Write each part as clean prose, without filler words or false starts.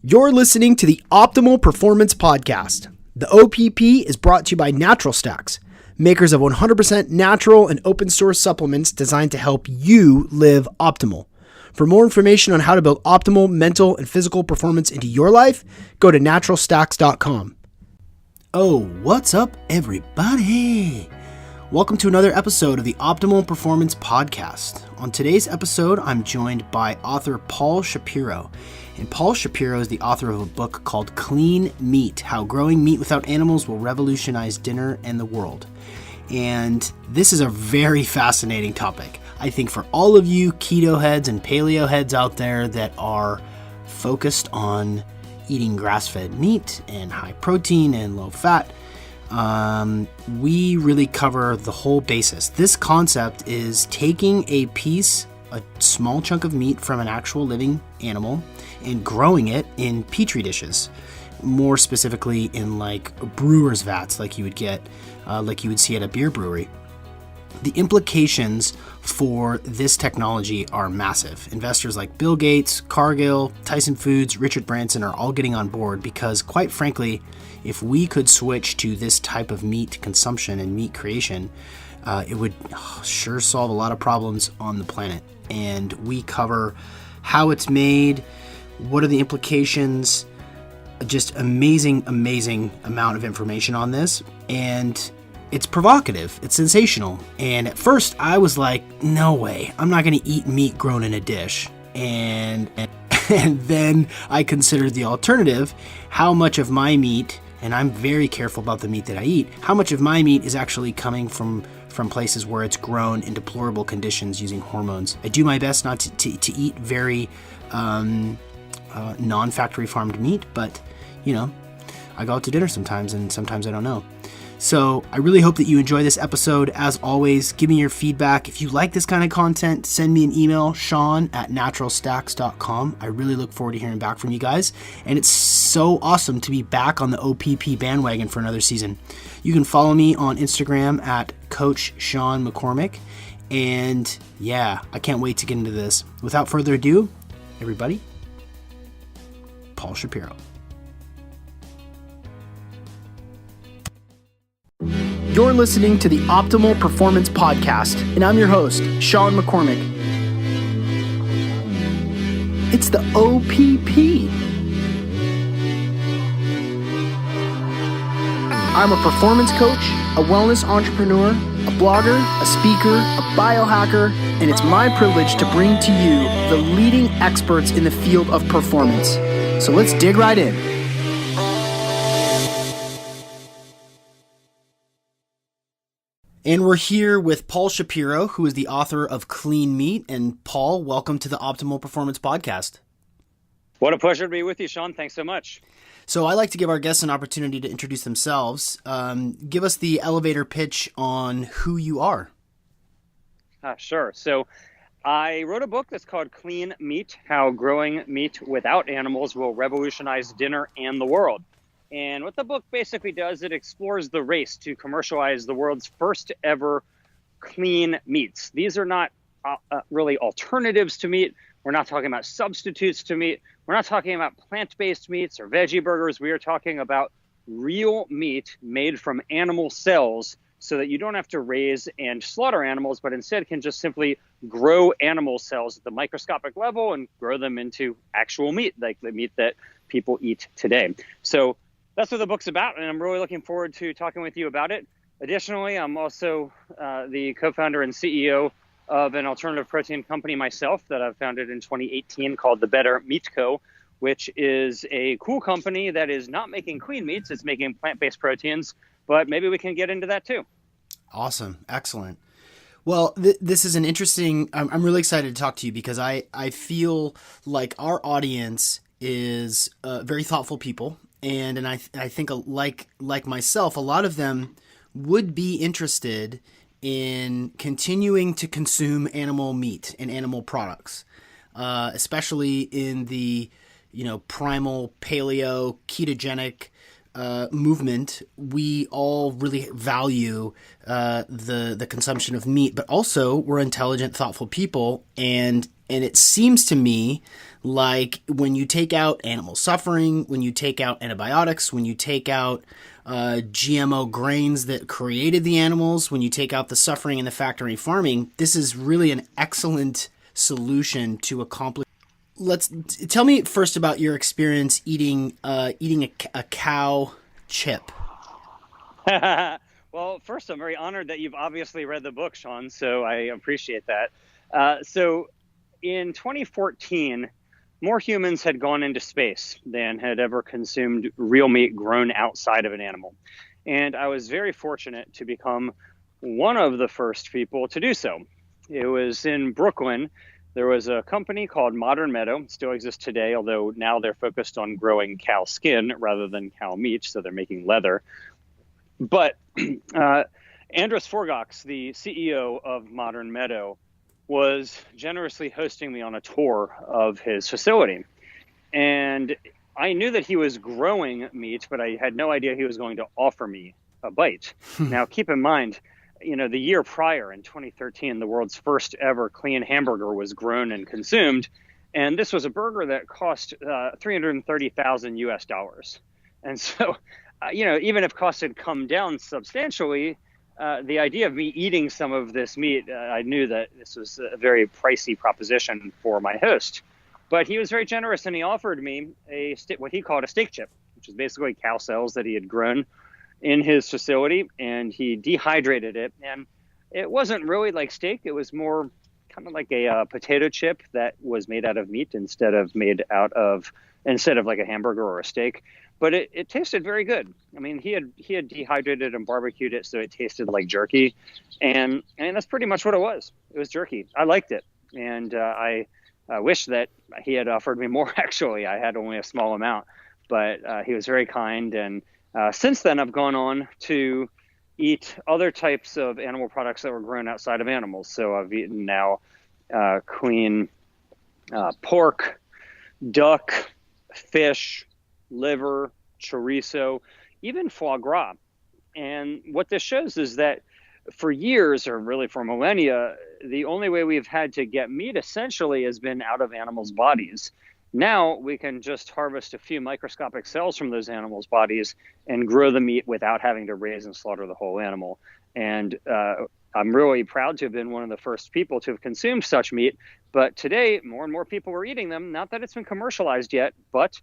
You're listening to the Optimal Performance Podcast. The OPP is brought to you by Natural Stacks, makers of 100% natural and open source supplements designed to help you live optimal. For more information on how to build optimal mental and physical performance into your life, go to naturalstacks.com. Oh, what's up, everybody? Welcome to another episode of the Optimal Performance Podcast. On today's episode, I'm joined by author Paul Shapiro. And Paul Shapiro is the author of a book called Clean Meat: How Growing Meat Without Animals Will Revolutionize Dinner and the World. And this is a very fascinating topic. I think for all of you keto heads and paleo heads out there that are focused on eating grass-fed meat and high protein and low fat, we really cover the whole basis. This concept is taking a small chunk of meat from an actual living animal and growing it in petri dishes, more specifically in like brewer's vats, like you would see at a beer brewery. The implications for this technology are massive. Investors like Bill Gates, Cargill, Tyson Foods, Richard Branson are all getting on board because, quite frankly, if we could switch to this type of meat consumption and meat creation, it would sure solve a lot of problems on the planet. And we cover how it's made, what are the implications, just amazing amount of information on this. And it's provocative, it's sensational. And at first I was like, no way, I'm not gonna eat meat grown in a dish. And then I considered the alternative, how much of my meat, and I'm very careful about the meat that I eat, how much of my meat is actually coming from places where it's grown in deplorable conditions using hormones. I do my best not to eat very non-factory farmed meat, but I go out to dinner sometimes and sometimes I don't know. So I really hope that you enjoy this episode. As always, give me your feedback. If you like this kind of content, send me an email, sean@naturalstacks.com. I really look forward to hearing back from you guys. And it's so awesome to be back on the OPP bandwagon for another season. You can follow me on Instagram at Coach Sean McCormick. And yeah, I can't wait to get into this. Without further ado, everybody, Paul Shapiro. You're listening to the Optimal Performance Podcast, and I'm your host, Sean McCormick. It's the OPP. I'm a performance coach, a wellness entrepreneur, a blogger, a speaker, a biohacker, and it's my privilege to bring to you the leading experts in the field of performance. So let's dig right in. And we're here with Paul Shapiro, who is the author of Clean Meat. And Paul, welcome to the Optimal Performance Podcast. What a pleasure to be with you, Sean. Thanks so much. So I like to give our guests an opportunity to introduce themselves. Give us the elevator pitch on who you are. Sure. So I wrote a book that's called Clean Meat: How Growing Meat Without Animals Will Revolutionize Dinner and the World. And what the book basically does, it explores the race to commercialize the world's first ever clean meats. These are not really alternatives to meat. We're not talking about substitutes to meat. We're not talking about plant-based meats or veggie burgers. We are talking about real meat made from animal cells so that you don't have to raise and slaughter animals, but instead can just simply grow animal cells at the microscopic level and grow them into actual meat, like the meat that people eat today. So that's what the book's about, and I'm really looking forward to talking with you about it. Additionally, I'm also the co-founder and CEO of an alternative protein company myself that I founded in 2018 called The Better Meat Co., which is a cool company that is not making clean meats, it's making plant-based proteins, but maybe we can get into that too. Awesome. Excellent. Well, this is an interesting, I'm really excited to talk to you because I feel like our audience is very thoughtful people. And I think like myself, a lot of them would be interested in continuing to consume animal meat and animal products, especially in the primal paleo ketogenic movement. We all really value the consumption of meat, but also we're intelligent, thoughtful people, and it seems to me like when you take out animal suffering, when you take out antibiotics, when you take out GMO grains that created the animals, when you take out the suffering in the factory farming, this is really an excellent solution to accomplish. Tell me first about your experience eating a cow chip. Well, first, I'm very honored that you've obviously read the book, Sean, so I appreciate that. So in 2014, more humans had gone into space than had ever consumed real meat grown outside of an animal. And I was very fortunate to become one of the first people to do so. It was in Brooklyn. There was a company called Modern Meadow, still exists today, although now they're focused on growing cow skin rather than cow meat, so they're making leather. But Andros Forgox, the CEO of Modern Meadow, was generously hosting me on a tour of his facility. And I knew that he was growing meat, but I had no idea he was going to offer me a bite. Now, keep in mind, the year prior, in 2013, the world's first ever clean hamburger was grown and consumed. And this was a burger that cost $330,000 US. And so, even if costs had come down substantially, the idea of me eating some of this meat, I knew that this was a very pricey proposition for my host. But he was very generous, and he offered me what he called a steak chip, which is basically cow cells that he had grown in his facility, and he dehydrated it. And it wasn't really like steak. It was more kind of like a potato chip that was made out of meat instead of like a hamburger or a steak. But it tasted very good. I mean, he had dehydrated and barbecued it, so it tasted like jerky, and that's pretty much what it was. It was jerky. I liked it, and I wish that he had offered me more. Actually, I had only a small amount, but he was very kind. And since then, I've gone on to eat other types of animal products that were grown outside of animals. So I've eaten now clean pork, duck, fish, liver, chorizo, even foie gras. And what this shows is that for years, or really for millennia, the only way we've had to get meat essentially has been out of animals' bodies. Now we can just harvest a few microscopic cells from those animals' bodies and grow the meat without having to raise and slaughter the whole animal. And I'm really proud to have been one of the first people to have consumed such meat. But today, more and more people are eating them. Not that it's been commercialized yet, but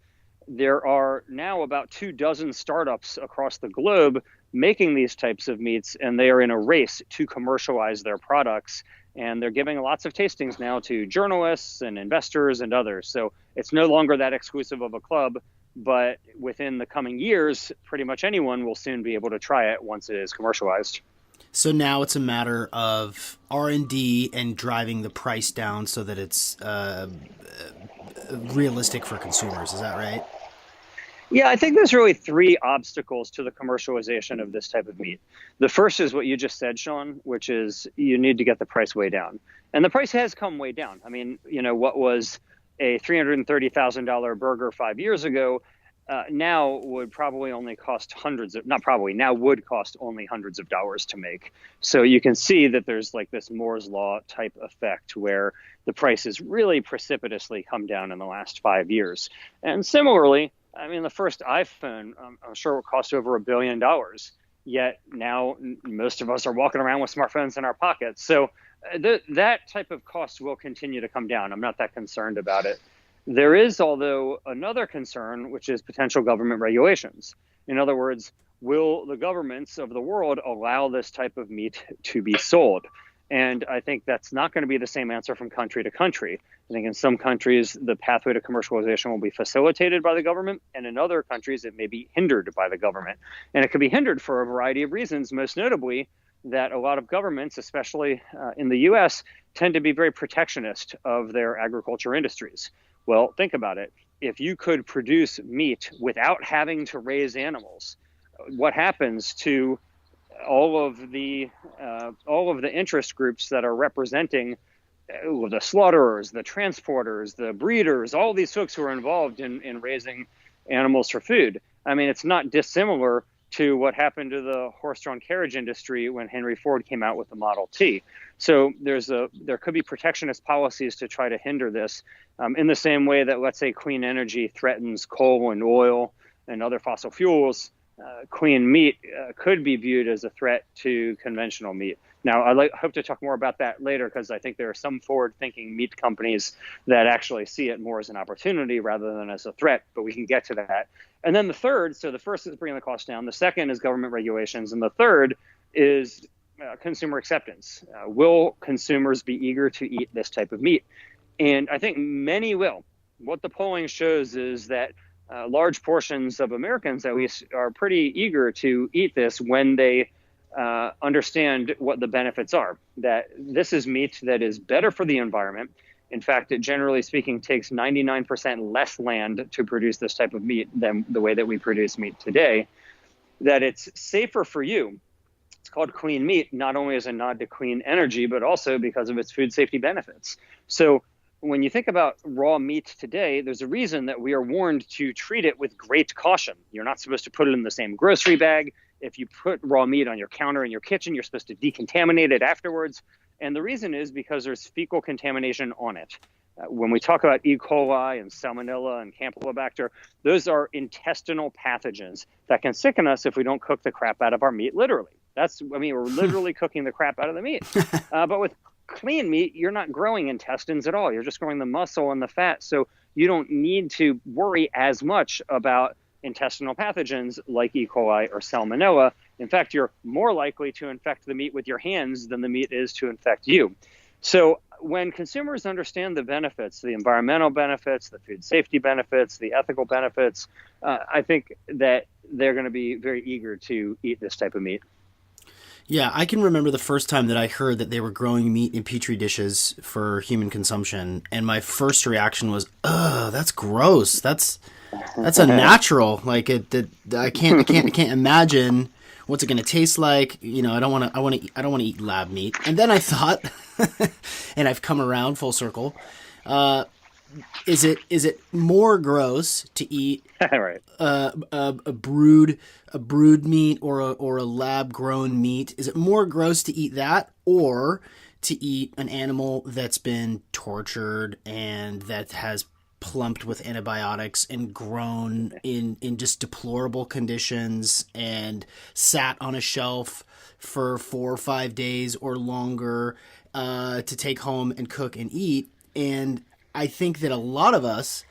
there are now about 24 startups across the globe making these types of meats, and they are in a race to commercialize their products. And they're giving lots of tastings now to journalists and investors and others. So it's no longer that exclusive of a club, but within the coming years, pretty much anyone will soon be able to try it once it is commercialized. So now it's a matter of R&D and driving the price down so that it's realistic for consumers. Is that right? Yeah, I think there's really three obstacles to the commercialization of this type of meat. The first is what you just said, Sean, which is you need to get the price way down. And the price has come way down. I mean, what was a $330,000 burger 5 years ago now would probably only cost would cost only hundreds of dollars to make. So you can see that there's like this Moore's Law type effect where the price has really precipitously come down in the last 5 years. And similarly, I mean, the first iPhone, I'm sure it cost over $1 billion. Yet now most of us are walking around with smartphones in our pockets. So that type of cost will continue to come down. I'm not that concerned about it. There is, although, another concern, which is potential government regulations. In other words, will the governments of the world allow this type of meat to be sold? And I think that's not going to be the same answer from country to country. I think in some countries, the pathway to commercialization will be facilitated by the government, and in other countries, it may be hindered by the government. And it could be hindered for a variety of reasons, most notably that a lot of governments, especially in the U.S., tend to be very protectionist of their agriculture industries. Well, think about it. If you could produce meat without having to raise animals, what happens to all of the interest groups that are representing the slaughterers, the transporters, the breeders, all these folks who are involved in raising animals for food? I mean, it's not dissimilar to what happened to the horse-drawn carriage industry when Henry Ford came out with the Model T. So there could be protectionist policies to try to hinder this, in the same way that, let's say, clean energy threatens coal and oil and other fossil fuels. Clean meat could be viewed as a threat to conventional meat. Now, I hope to talk more about that later, because I think there are some forward-thinking meat companies that actually see it more as an opportunity rather than as a threat, but we can get to that. And then the third, so the first is bringing the cost down, the second is government regulations, and the third is consumer acceptance. Will consumers be eager to eat this type of meat? And I think many will. What the polling shows is that large portions of Americans, at least, are pretty eager to eat this when they understand what the benefits are, that this is meat that is better for the environment. In fact, it generally speaking takes 99% less land to produce this type of meat than the way that we produce meat today, that it's safer for you. It's called clean meat, not only as a nod to clean energy, but also because of its food safety benefits. So when you think about raw meat today, there's a reason that we are warned to treat it with great caution. You're not supposed to put it in the same grocery bag. If you put raw meat on your counter in your kitchen, you're supposed to decontaminate it afterwards. And the reason is because there's fecal contamination on it. When we talk about E. coli and Salmonella and Campylobacter, those are intestinal pathogens that can sicken us if we don't cook the crap out of our meat, literally. We're literally cooking the crap out of the meat. But with clean meat, you're not growing intestines at all. You're just growing the muscle and the fat. So you don't need to worry as much about intestinal pathogens like E. coli or Salmonella. In fact, you're more likely to infect the meat with your hands than the meat is to infect you. So when consumers understand the benefits, the environmental benefits, the food safety benefits, the ethical benefits, I think that they're going to be very eager to eat this type of meat. Yeah, I can remember the first time that I heard that they were growing meat in petri dishes for human consumption, and my first reaction was, "Ugh, that's gross. That's unnatural. Like I can't imagine what's it going to taste like. You know, I don't want to eat lab meat." And then I thought, and I've come around full circle. Is it more gross to eat right. a brood meat or a lab grown meat? Is it more gross to eat that, or to eat an animal that's been tortured and that has plumped with antibiotics and grown in just deplorable conditions and sat on a shelf for 4 or 5 days or longer to take home and cook and eat? And I think that a lot of us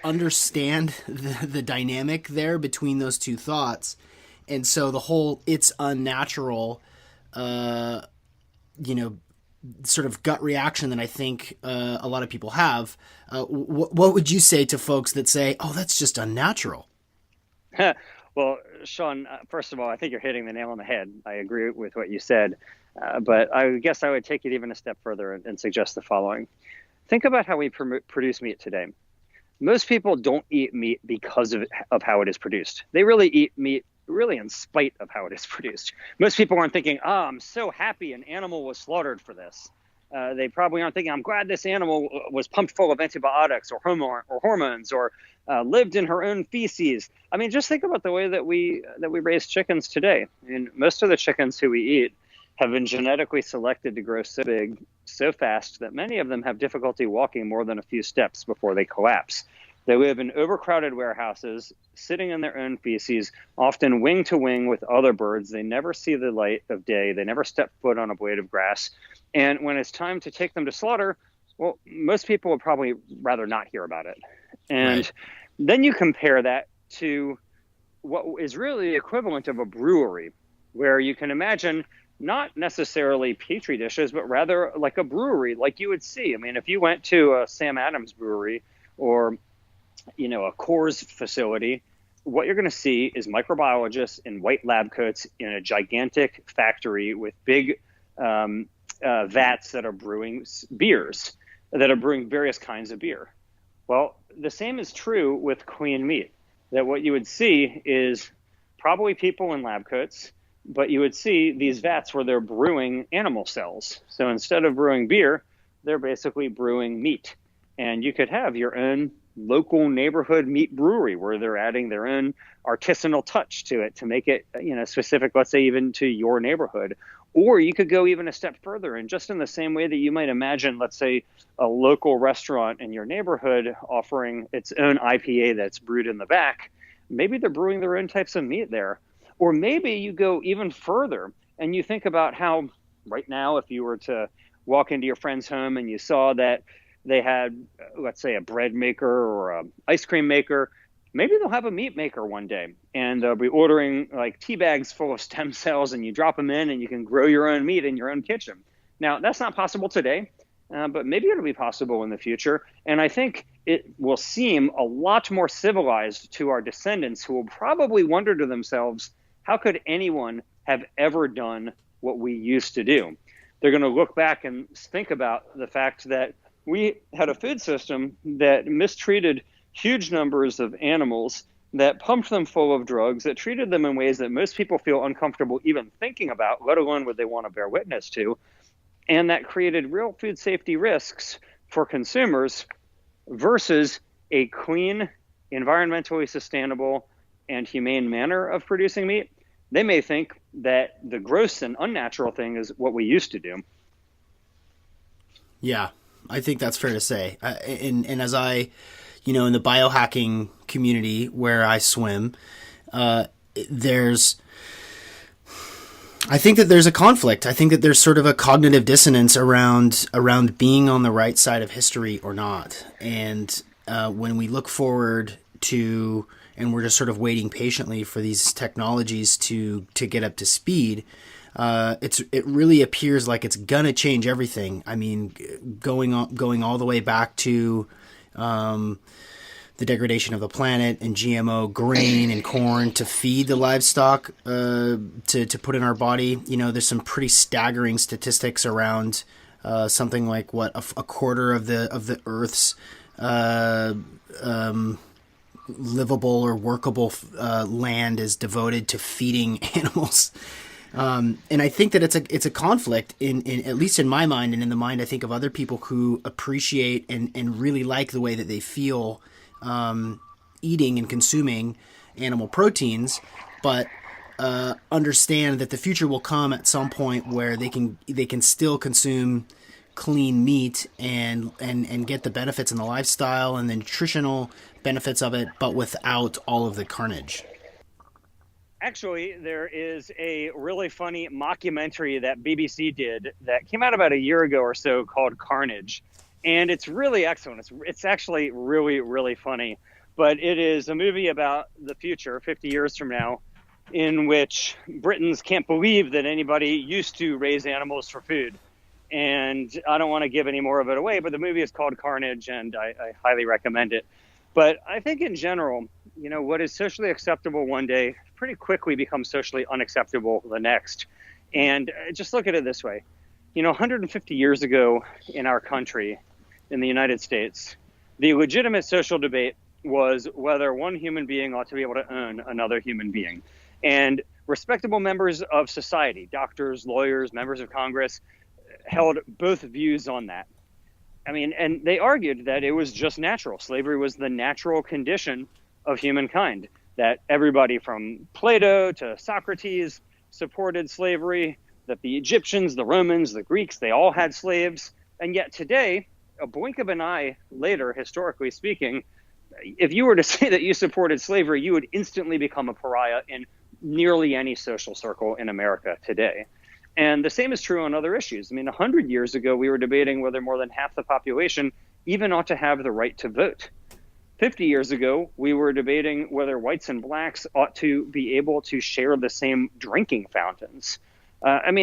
understand the dynamic there between those two thoughts. And so the whole "it's unnatural," sort of gut reaction that I think a lot of people have. What would you say to folks that say, "Oh, that's just unnatural"? Well, Sean, first of all, I think you're hitting the nail on the head. I agree with what you said. But I guess I would take it even a step further and suggest the following. Think about how we produce meat today. Most people don't eat meat because of how it is produced. They really eat meat really in spite of how it is produced. Most people aren't thinking, I'm so happy an animal was slaughtered for this. They probably aren't thinking, I'm glad this animal was pumped full of antibiotics or hormones or lived in her own feces. I mean, just think about the way that we raise chickens today. I mean, most of the chickens who we eat have been genetically selected to grow so big, so fast, that many of them have difficulty walking more than a few steps before they collapse. They live in overcrowded warehouses, sitting in their own feces, often wing to wing with other birds. They never see the light of day. They never step foot on a blade of grass. And when it's time to take them to slaughter, well, most people would probably rather not hear about it. And Right. Then you compare that to what is really the equivalent of a brewery, where you can imagine not necessarily petri dishes, but rather like a brewery, like you would see. I mean, if you went to a Sam Adams brewery or, a Coors facility, what you're going to see is microbiologists in white lab coats in a gigantic factory with big vats that are brewing beers, that are brewing various kinds of beer. Well, the same is true with clean meat, that what you would see is probably people in lab coats, but you would see these vats where they're brewing animal cells. So instead of brewing beer, they're basically brewing meat. And you could have your own local neighborhood meat brewery where they're adding their own artisanal touch to it to make it, specific, let's say even to your neighborhood. Or you could go even a step further, and just in the same way that you might imagine, let's say, a local restaurant in your neighborhood offering its own IPA that's brewed in the back, maybe they're brewing their own types of meat there. Or maybe you go even further and you think about how right now, if you were to walk into your friend's home and you saw that they had, let's say, a bread maker or an ice cream maker, maybe they'll have a meat maker one day, and they'll be ordering like tea bags full of stem cells, and you drop them in and you can grow your own meat in your own kitchen. Now, that's not possible today, but maybe it'll be possible in the future. And I think it will seem a lot more civilized to our descendants, who will probably wonder to themselves, how could anyone have ever done what we used to do? They're going to look back and think about the fact that we had a food system that mistreated huge numbers of animals, that pumped them full of drugs, that treated them in ways that most people feel uncomfortable even thinking about, let alone would they want to bear witness to, and that created real food safety risks for consumers versus a clean, environmentally sustainable, and humane manner of producing meat. They may think that the gross and unnatural thing is what we used to do. Yeah, I think that's fair to say. And as I, in the biohacking community where I swim, I think that there's a conflict. I think that there's sort of a cognitive dissonance around being on the right side of history or not. And when we look forward to, and we're just sort of waiting patiently for these technologies to get up to speed, it really appears like it's gonna change everything. I mean, going all the way back to the degradation of the planet and GMO grain and corn to feed the livestock to put in our body. There's some pretty staggering statistics around something like a quarter of the Earth's livable or workable land is devoted to feeding animals. And I think that it's a conflict in at least in my mind, and in the mind I think of other people who appreciate and really like the way that they feel eating and consuming animal proteins, but understand that the future will come at some point where they can still consume clean meat and get the benefits in the lifestyle and the nutritional benefits of it, but without all of the carnage. Actually, there is a really funny mockumentary that BBC did that came out about a year ago or so called Carnage. And it's really excellent. It's actually really, really funny. But it is a movie about the future, 50 years from now, in which Britons can't believe that anybody used to raise animals for food. And I don't want to give any more of it away, but the movie is called Carnage, and I highly recommend it. But I think in general, what is socially acceptable one day pretty quickly becomes socially unacceptable the next. And just look at it this way. 150 years ago in our country, in the United States, the legitimate social debate was whether one human being ought to be able to own another human being. And respectable members of society, doctors, lawyers, members of Congress, held both views on that. I mean, and they argued that it was just natural. Slavery was the natural condition of humankind, that everybody from Plato to Socrates supported slavery, that the Egyptians, the Romans, the Greeks, they all had slaves. And yet today, a blink of an eye later, historically speaking, if you were to say that you supported slavery, you would instantly become a pariah in nearly any social circle in America today. And the same is true on other issues. I mean, 100 years ago, we were debating whether more than half the population even ought to have the right to vote. 50 years ago, we were debating whether whites and blacks ought to be able to share the same drinking fountains.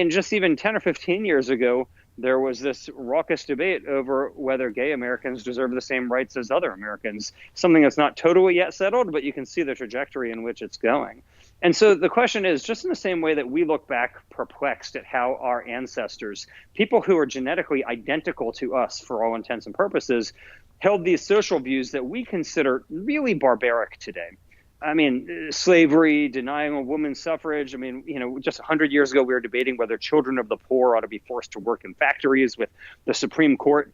Just even 10 or 15 years ago, there was this raucous debate over whether gay Americans deserve the same rights as other Americans, something that's not totally yet settled, but you can see the trajectory in which it's going. And so the question is, just in the same way that we look back perplexed at how our ancestors, people who are genetically identical to us for all intents and purposes, held these social views that we consider really barbaric today. I mean, slavery, denying a woman's suffrage. I mean, just 100 years ago, we were debating whether children of the poor ought to be forced to work in factories with the Supreme Court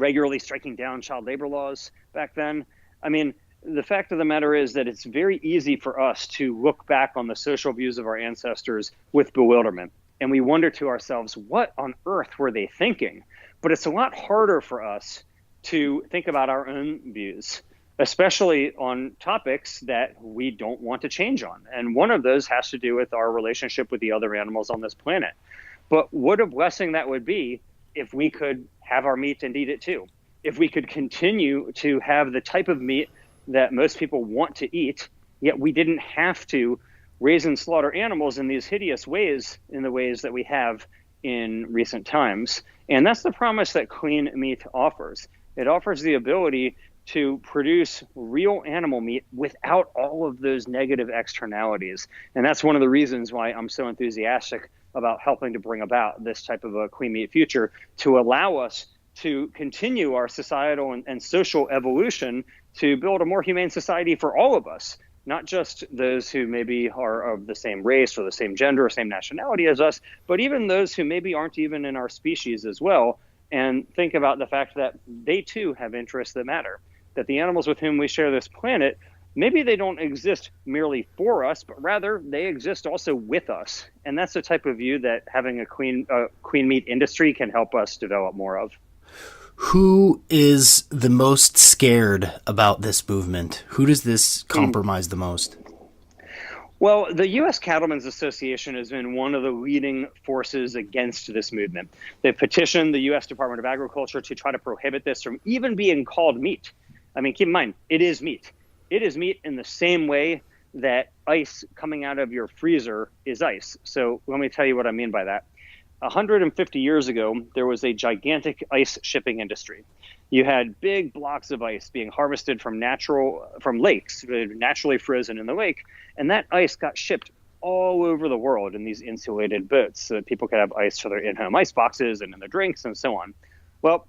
regularly striking down child labor laws back then. I mean, the fact of the matter is that it's very easy for us to look back on the social views of our ancestors with bewilderment. And we wonder to ourselves, what on earth were they thinking? But it's a lot harder for us to think about our own views, especially on topics that we don't want to change on. And one of those has to do with our relationship with the other animals on this planet. But what a blessing that would be if we could have our meat and eat it too. If we could continue to have the type of meat that most people want to eat, yet we didn't have to raise and slaughter animals in these hideous ways, in the ways that we have in recent times. And that's the promise that clean meat offers. It offers the ability to produce real animal meat without all of those negative externalities. And that's one of the reasons why I'm so enthusiastic about helping to bring about this type of a clean meat future, to allow us to continue our societal and social evolution to build a more humane society for all of us, not just those who maybe are of the same race or the same gender or same nationality as us, but even those who maybe aren't even in our species as well. And think about the fact that they too have interests that matter, that the animals with whom we share this planet, maybe they don't exist merely for us, but rather they exist also with us. And that's the type of view that having a clean meat industry can help us develop more of. Who is the most scared about this movement? Who does this compromise the most? Well, the U.S. Cattlemen's Association has been one of the leading forces against this movement. They've petitioned the U.S. Department of Agriculture to try to prohibit this from even being called meat. I mean, keep in mind, it is meat. It is meat in the same way that ice coming out of your freezer is ice. So let me tell you what I mean by that. 150 years ago, there was a gigantic ice shipping industry. You had big blocks of ice being harvested from lakes, naturally frozen in the lake, and that ice got shipped all over the world in these insulated boats so that people could have ice for their in-home ice boxes and in their drinks and so on. Well,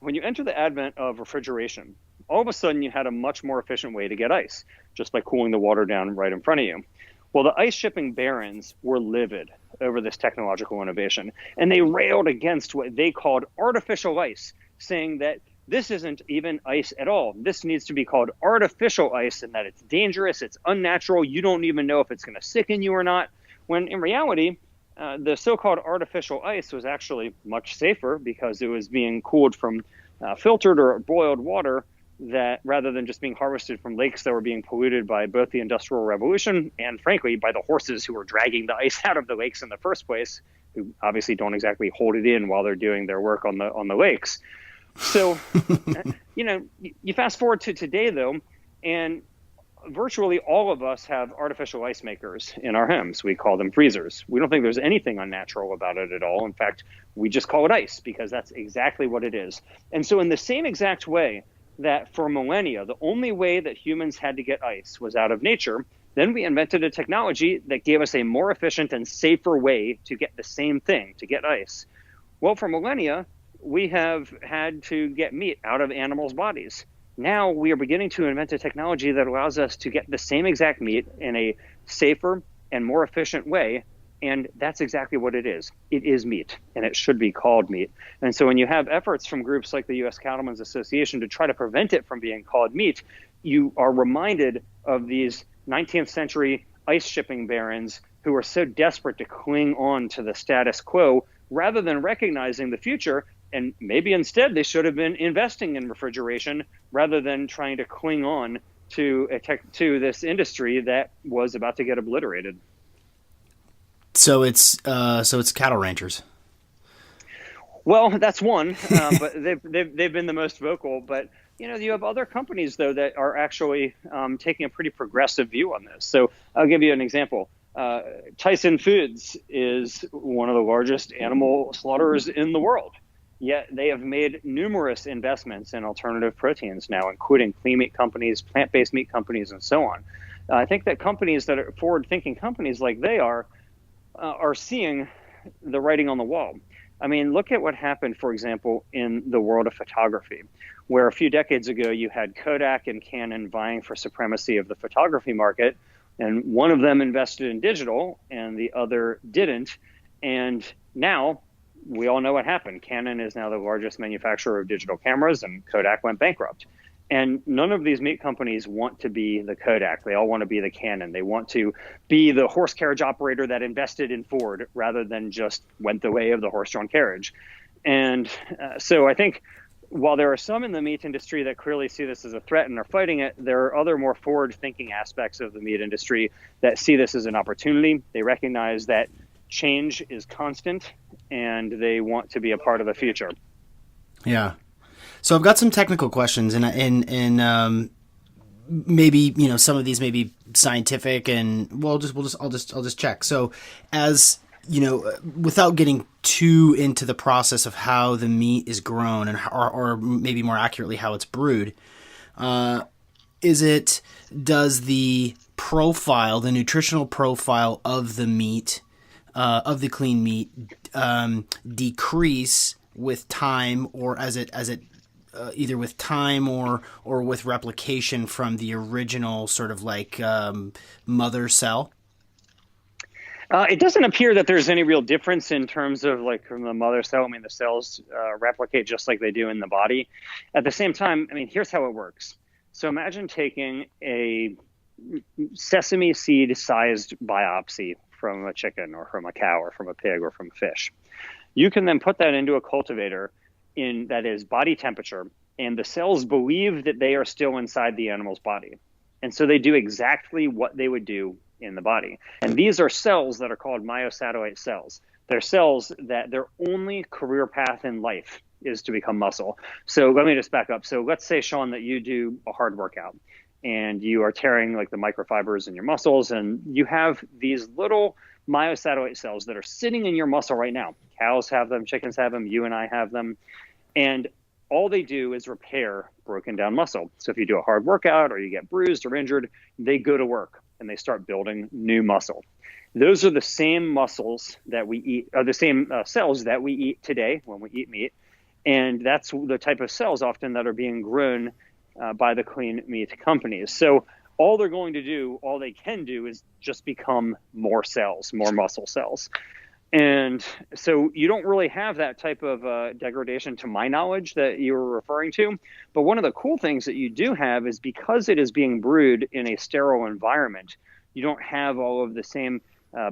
when you enter the advent of refrigeration, all of a sudden you had a much more efficient way to get ice, just by cooling the water down right in front of you. Well, the ice shipping barons were livid over this technological innovation, and they railed against what they called artificial ice, saying that this isn't even ice at all. This needs to be called artificial ice, and that it's dangerous, it's unnatural, you don't even know if it's going to sicken you or not, when in reality, the so-called artificial ice was actually much safer because it was being cooled from filtered or boiled water, that rather than just being harvested from lakes that were being polluted by both the Industrial Revolution and, frankly, by the horses who were dragging the ice out of the lakes in the first place, who obviously don't exactly hold it in while they're doing their work on the lakes. So, you fast forward to today, though, and virtually all of us have artificial ice makers in our homes. We call them freezers. We don't think there's anything unnatural about it at all. In fact, we just call it ice because that's exactly what it is. And so in the same exact way that for millennia, the only way that humans had to get ice was out of nature, then we invented a technology that gave us a more efficient and safer way to get the same thing, to get ice. Well, for millennia, we have had to get meat out of animals' bodies. Now we are beginning to invent a technology that allows us to get the same exact meat in a safer and more efficient way. And that's exactly what it is. It is meat, and it should be called meat. And so when you have efforts from groups like the U.S. Cattlemen's Association to try to prevent it from being called meat, you are reminded of these 19th century ice shipping barons who are so desperate to cling on to the status quo rather than recognizing the future. And maybe instead they should have been investing in refrigeration rather than trying to cling on to this industry that was about to get obliterated. So it's cattle ranchers. Well, that's one, but they've been the most vocal. But you have other companies though that are actually taking a pretty progressive view on this. So I'll give you an example. Tyson Foods is one of the largest animal slaughterers in the world. Yet they have made numerous investments in alternative proteins now, including clean meat companies, plant-based meat companies, and so on. I think that companies that are forward-thinking companies like they are seeing the writing on the wall. I mean, look at what happened, for example, in the world of photography, where a few decades ago you had Kodak and Canon vying for supremacy of the photography market, and one of them invested in digital and the other didn't. And now we all know what happened. Canon is now the largest manufacturer of digital cameras, and Kodak went bankrupt. And none of these meat companies want to be the Kodak. They all want to be the Canon. They want to be the horse carriage operator that invested in Ford rather than just went the way of the horse-drawn carriage. And so I think while there are some in the meat industry that clearly see this as a threat and are fighting it, there are other more forward-thinking aspects of the meat industry that see this as an opportunity. They recognize that change is constant, and they want to be a part of the future. Yeah. So I've got some technical questions, and maybe some of these may be scientific, and I'll just check. So, as without getting too into the process of how the meat is grown and or maybe more accurately how it's brewed, does the profile, the nutritional profile of the meat, of the clean meat, decrease with time, or as it either with time or with replication from the original sort of like mother cell? It doesn't appear that there's any real difference in terms of like from the mother cell. I mean, the cells replicate just like they do in the body. At the same time, I mean, here's how it works. So imagine taking a sesame seed sized biopsy from a chicken or from a cow or from a pig or from a fish. You can then put that into a cultivator that is body temperature, and the cells believe that they are still inside the animal's body. And so they do exactly what they would do in the body. And these are cells that are called myosatellite cells. They're cells that their only career path in life is to become muscle. So let me just back up. So let's say, Sean, that you do a hard workout and you are tearing like the microfibers in your muscles, and you have these little myosatellite cells that are sitting in your muscle right now. Cows have them, chickens have them, you and I have them. And all they do is repair broken down muscle. So if you do a hard workout or you get bruised or injured, they go to work and they start building new muscle. Those are the same muscles that we eat, the same cells that we eat today when we eat meat. And that's the type of cells often that are being grown by the clean meat companies. So all they're going to do, all they can do is just become more cells, more muscle cells. And so you don't really have that type of degradation, to my knowledge, that you were referring to. But one of the cool things that you do have is because it is being brewed in a sterile environment, you don't have all of the same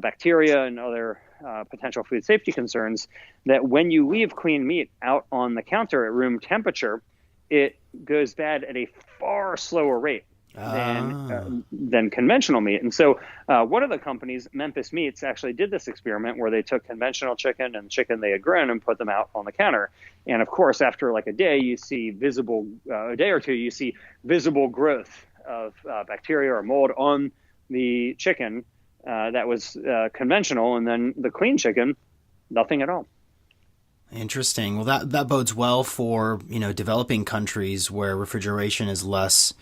bacteria and other potential food safety concerns that when you leave clean meat out on the counter at room temperature, it goes bad at a far slower rate than conventional meat. And so one of the companies, Memphis Meats, actually did this experiment where they took conventional chicken and chicken they had grown and put them out on the counter. And of course, after like a day, you see a day or two, you see visible growth of bacteria or mold on the chicken that was conventional, and then the clean chicken, nothing at all. Interesting. Well, that bodes well for developing countries where refrigeration is less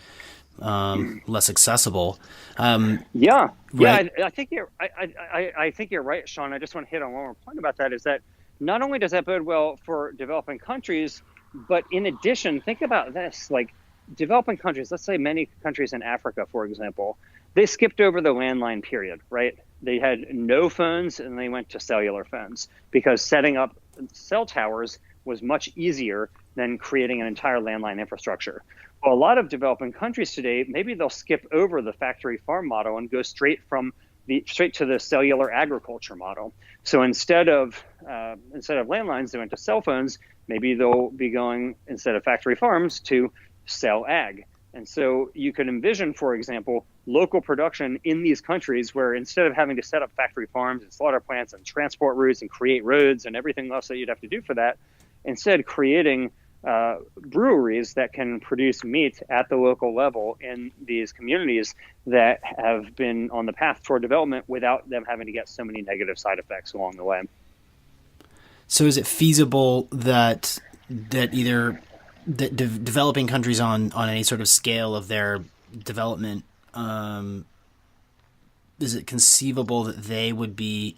accessible. Yeah. Right? I think you're right, Sean. I just want to hit on one more point about that, is that not only does that bode well for developing countries, but in addition, think about this, like developing countries, let's say many countries in Africa, for example, they skipped over the landline period, right? They had no phones and they went to cellular phones because setting up cell towers was much easier than creating an entire landline infrastructure. Well, a lot of developing countries today, maybe they'll skip over the factory farm model and go straight to the cellular agriculture model. So instead of landlines, they went to cell phones. Maybe they'll be going, instead of factory farms, to cell ag. And so you can envision, for example, local production in these countries where instead of having to set up factory farms and slaughter plants and transport routes and create roads and everything else that you'd have to do for that, instead creating breweries that can produce meat at the local level in these communities that have been on the path toward development without them having to get so many negative side effects along the way. So is it feasible that developing countries on any sort of scale of their development, is it conceivable that they would be,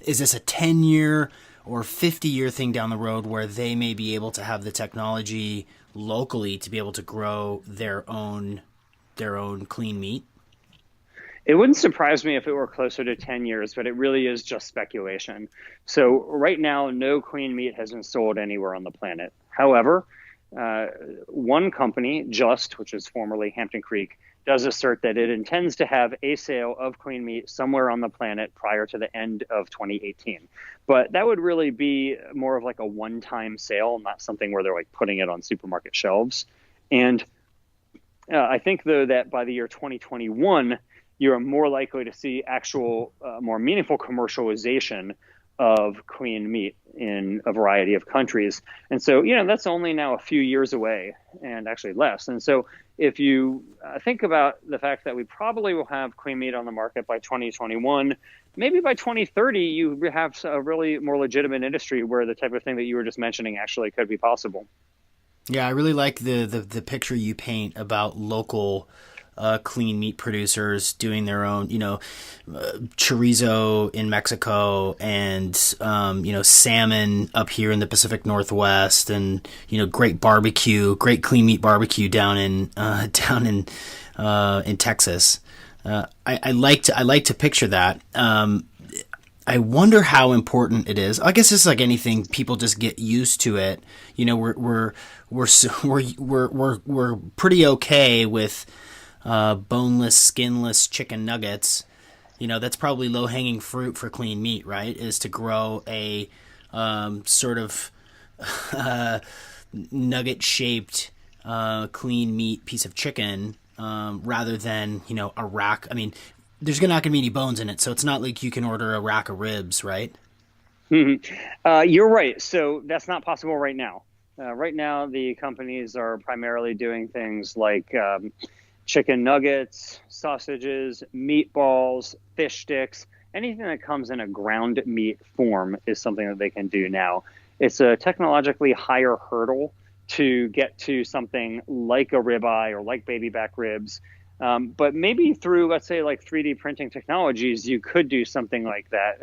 is this a 10-year or 50-year thing down the road where they may be able to have the technology locally to be able to grow their own clean meat? It wouldn't surprise me if it were closer to 10 years, but it really is just speculation. So right now, no clean meat has been sold anywhere on the planet. However, one company, Just, which is formerly Hampton Creek, does assert that it intends to have a sale of clean meat somewhere on the planet prior to the end of 2018. But that would really be more of like a one-time sale, not something where they're like putting it on supermarket shelves. And I think, though, that by the year 2021, you're more likely to see actual, more meaningful commercialization of clean meat in a variety of countries. And so, that's only now a few years away, and actually less. And so if you think about the fact that we probably will have clean meat on the market by 2021, maybe by 2030, you have a really more legitimate industry where the type of thing that you were just mentioning actually could be possible. Yeah, I really like the picture you paint about local clean meat producers doing their own, chorizo in Mexico and, salmon up here in the Pacific Northwest and, great clean meat barbecue down in Texas. I like to picture that. I wonder how important it is. I guess it's like anything; people just get used to it. We're pretty okay with boneless, skinless chicken nuggets. That's probably low hanging fruit for clean meat, right? Is to grow a sort of nugget shaped clean meat piece of chicken rather than a rack. I mean, there's not going to be any bones in it, so it's not like you can order a rack of ribs, right? You're right. So that's not possible right now. Right now, the companies are primarily doing things like chicken nuggets, sausages, meatballs, fish sticks. Anything that comes in a ground meat form is something that they can do now. It's a technologically higher hurdle to get to something like a ribeye or like baby back ribs. But maybe through, let's say, like 3D printing technologies, you could do something like that.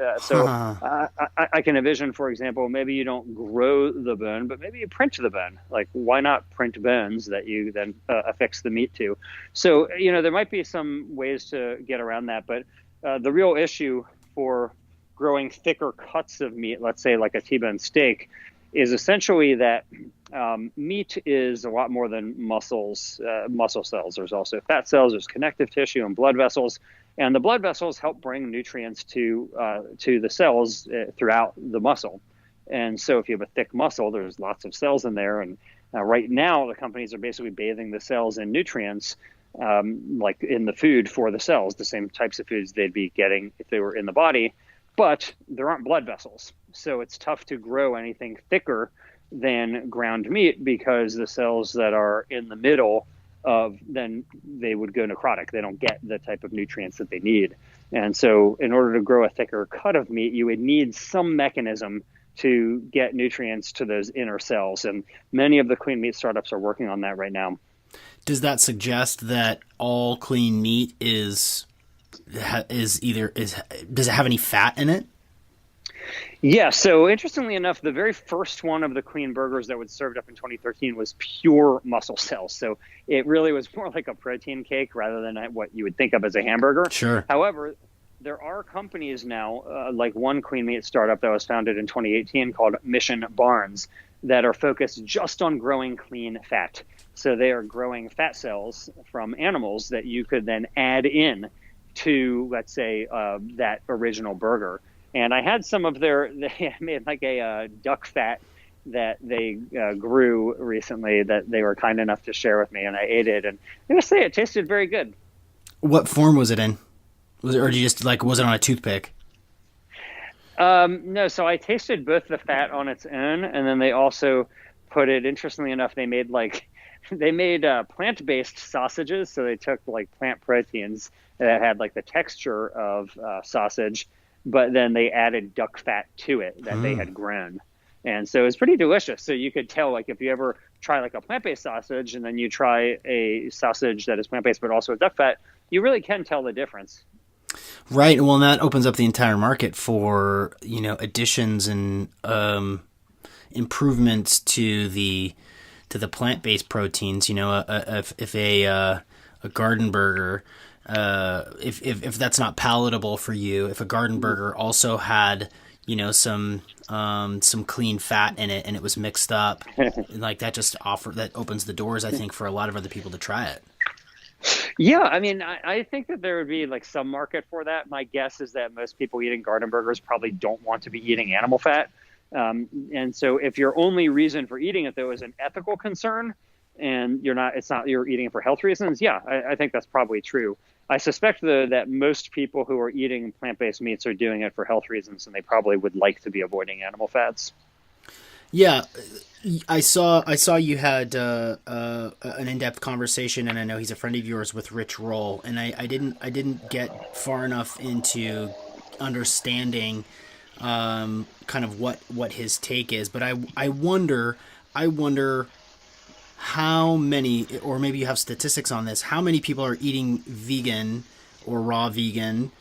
I can envision, for example, maybe you don't grow the bone, but maybe you print the bone. Like, why not print bones that you then affix the meat to? So, there might be some ways to get around that. But the real issue for growing thicker cuts of meat, let's say like a T-bone steak, is essentially that meat is a lot more than muscle cells. There's also fat cells, there's connective tissue and blood vessels. And the blood vessels help bring nutrients to the cells throughout the muscle. And so if you have a thick muscle, there's lots of cells in there. And right now, the companies are basically bathing the cells in nutrients, like in the food for the cells, the same types of foods they'd be getting if they were in the body. But there aren't blood vessels. So it's tough to grow anything thicker than ground meat because the cells that are in the middle then they would go necrotic. They don't get the type of nutrients that they need. And so in order to grow a thicker cut of meat, you would need some mechanism to get nutrients to those inner cells. And many of the clean meat startups are working on that right now. Does that suggest that all clean meat does it have any fat in it? Yeah, so interestingly enough, the very first one of the clean burgers that was served up in 2013 was pure muscle cells. So it really was more like a protein cake rather than what you would think of as a hamburger. Sure. However, there are companies now, like one clean meat startup that was founded in 2018 called Mission Barns, that are focused just on growing clean fat. So they are growing fat cells from animals that you could then add in to, let's say, that original burger. And I had some of they made like a duck fat that they grew recently that they were kind enough to share with me, and I ate it. And I'm going to say it tasted very good. What form was it in? Was it on a toothpick? No, so I tasted both the fat on its own, and then they also put it, interestingly enough, they made plant-based sausages. So they took like plant proteins that had like the texture of sausage, but then they added duck fat to it that they had grown. And so it's pretty delicious. So you could tell, like, if you ever try like a plant-based sausage and then you try a sausage that is plant-based but also a duck fat, you really can tell the difference. Right. Well, and that opens up the entire market for, additions and improvements to the plant-based proteins. If a a garden burger, if that's not palatable for you, if a garden burger also had, some clean fat in it and it was mixed up, like that opens the doors, I think, for a lot of other people to try it. Yeah, I mean, I think that there would be like some market for that. My guess is that most people eating garden burgers probably don't want to be eating animal fat. And so if your only reason for eating it, though, is an ethical concern and you're eating it for health reasons, yeah, I think that's probably true. I suspect, though, that most people who are eating plant-based meats are doing it for health reasons, and they probably would like to be avoiding animal fats. Yeah, I saw you had an in-depth conversation, and I know he's a friend of yours, with Rich Roll, and I didn't get far enough into understanding kind of what his take is, but I wonder how many, or maybe you have statistics on this, how many people are eating vegan or raw vegan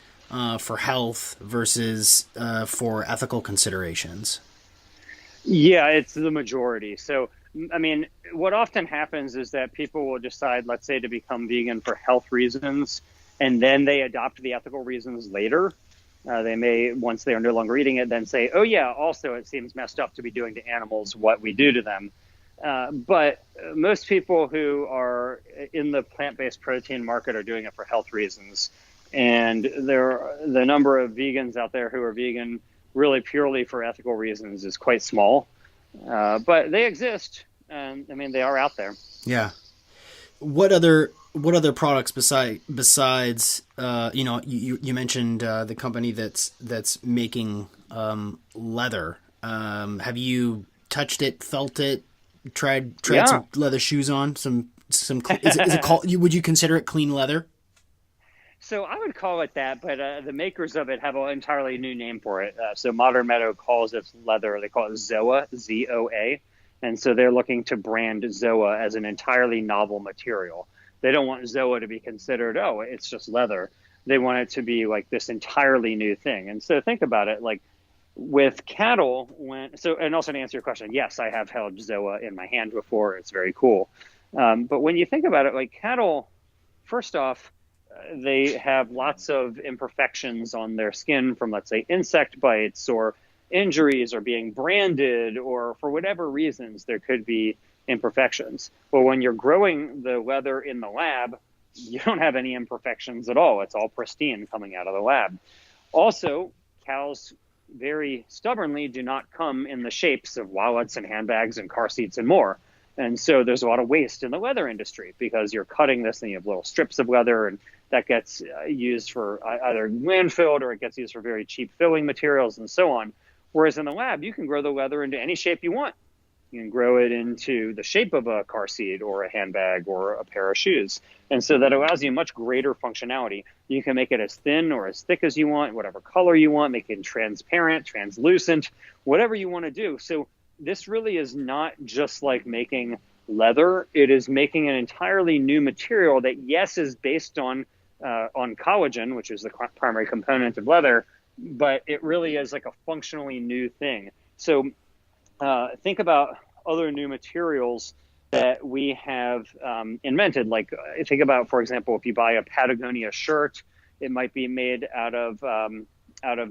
for health versus for ethical considerations. Yeah, it's the majority. So, I mean, what often happens is that people will decide, let's say, to become vegan for health reasons, and then they adopt the ethical reasons later. They may, once they are no longer eating it, then say, oh, yeah, also it seems messed up to be doing to animals what we do to them. But most people who are in the plant-based protein market are doing it for health reasons. And the number of vegans out there who are vegan really purely for ethical reasons is quite small. But they exist. And I mean, they are out there. Yeah. What other products besides you mentioned the company that's making leather. Have you touched it, felt it, tried Yeah. some leather shoes on? Is it called? Would you consider it clean leather? So I would call it that, but the makers of it have an entirely new name for it. So Modern Meadow calls it leather. They call it Zoa, Z-O-A. And so they're looking to brand Zoa as an entirely novel material. They don't want Zoa to be considered, oh, it's just leather. They want it to be like this entirely new thing. And so think about it, like with cattle, and also to answer your question, yes, I have held Zoa in my hand before. It's very cool. But when you think about it, like cattle, first off, they have lots of imperfections on their skin from, let's say, insect bites or injuries or being branded, or for whatever reasons, there could be imperfections. But when you're growing the leather in the lab, you don't have any imperfections at all. It's all pristine coming out of the lab. Also, cows very stubbornly do not come in the shapes of wallets and handbags and car seats and more. And so there's a lot of waste in the leather industry because you're cutting this and you have little strips of leather, and that gets used for either landfilled or it gets used for very cheap filling materials and so on. Whereas in the lab, you can grow the leather into any shape you want. You can grow it into the shape of a car seat or a handbag or a pair of shoes. And so that allows you much greater functionality. You can make it as thin or as thick as you want, whatever color you want, make it transparent, translucent, whatever you want to do. So this really is not just like making leather. It is making an entirely new material that, yes, is based on collagen, which is the primary component of leather, but it really is like a functionally new thing. So think about other new materials that we have invented. Like think about, for example, if you buy a Patagonia shirt, it might be made out of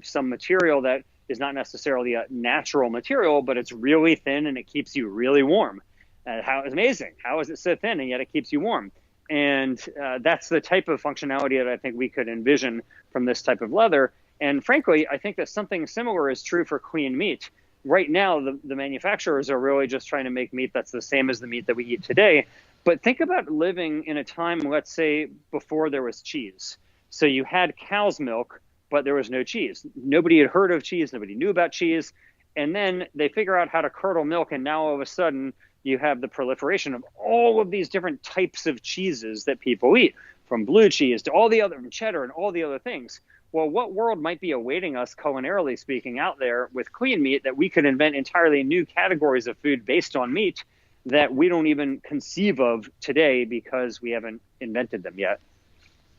some material that is not necessarily a natural material, but it's really thin and it keeps you really warm. How amazing. How is it so thin and yet it keeps you warm? And that's the type of functionality that I think we could envision from this type of leather. And frankly, I think that something similar is true for clean meat. Right now, the manufacturers are really just trying to make meat that's the same as the meat that we eat today. But think about living in a time, let's say, before there was cheese. So you had cow's milk, but there was no cheese. Nobody had heard of cheese. Nobody knew about cheese. And then they figure out how to curdle milk. And now all of a sudden, you have the proliferation of all of these different types of cheeses that people eat, from blue cheese to all the other, from cheddar and all the other things. Well, what world might be awaiting us, culinarily speaking, out there with clean meat, that we could invent entirely new categories of food based on meat that we don't even conceive of today because we haven't invented them yet?